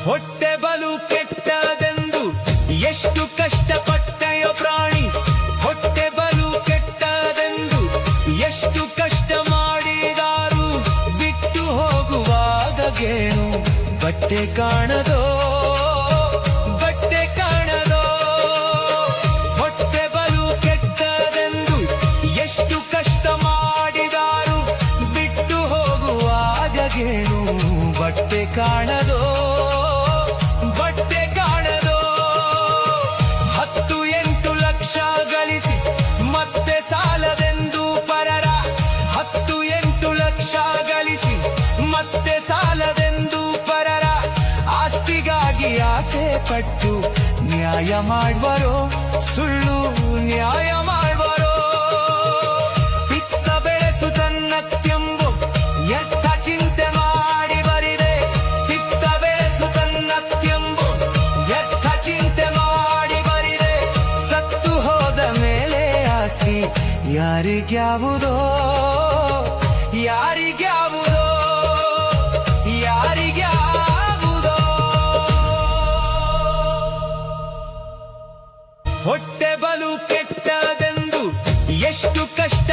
ಹೊಟ್ಟೆ ಬಲು ಕೆಟ್ಟದೆಂದು ಎಷ್ಟು ಕಷ್ಟಪಟ್ಟೆಯೋ ಪ್ರಾಣಿ. ಹೊಟ್ಟೆ ಬಲು ಕೆಟ್ಟದೆಂದು ಎಷ್ಟು ಕಷ್ಟ ಮಾಡಿದಾರು ಬಿಟ್ಟು ಹೋಗುವಾಗ ಗೇಣು. ಬಟ್ಟೆ ಕಾಣದೋ ಬಟ್ಟೆ ಕಾಣದೋ. ಹೊಟ್ಟೆ ಬಲು ಕೆಟ್ಟದೆಂದು ಎಷ್ಟು ಕಷ್ಟ ಮಾಡಿದಾರು ಬಿಟ್ಟು ಹೋಗುವಾಗ ಗೇಣು. ಬಟ್ಟೆ ಕಾಣದೋ ಬಟ್ಟೆ ಕಾಣದೋ. 10-8 ಲಕ್ಷ ಗಳಿಸಿ ಮತ್ತೆ ಸಾಲದೆಂದು ಪರರ. 10-8 ಲಕ್ಷ ಗಳಿಸಿ ಮತ್ತೆ ಸಾಲದೆಂದು ಪರರ ಆಸ್ತಿಗಾಗಿ ಆಸೆ ಪಟ್ಟು ನ್ಯಾಯ ಮಾಡುವರೋ ಸುಳ್ಳು ನ್ಯಾಯ ಮಾಡುವರೋ. ಪಿತ್ತ ಬೆಳೆಸು ತನ್ನತ್ಯಂಬು ಎತ್ತ ಚಿಂತೆ ಮಾಡಿ ಬರಿದೆ. ಪಿತ್ತ ಬೆಳೆಸು ತನ್ನತ್ಯಂಬು ಎತ್ತ ಚಿಂತೆ ಮಾಡಿ ಬರಿದೆ. ಸತ್ತು ಹೋದ ಮೇಲೆ ಆಸ್ತಿ ಯಾರಿಗ್ಯಾವುದೋ ಯಾರಿಗ್ಯಾವುದೋ ಯಾರಿಗ್ಯಾವುದೋ. ಹೊಟ್ಟೆ ಬಲು ಕೆಟ್ಟದೆಂದು ಎಷ್ಟು ಕಷ್ಟ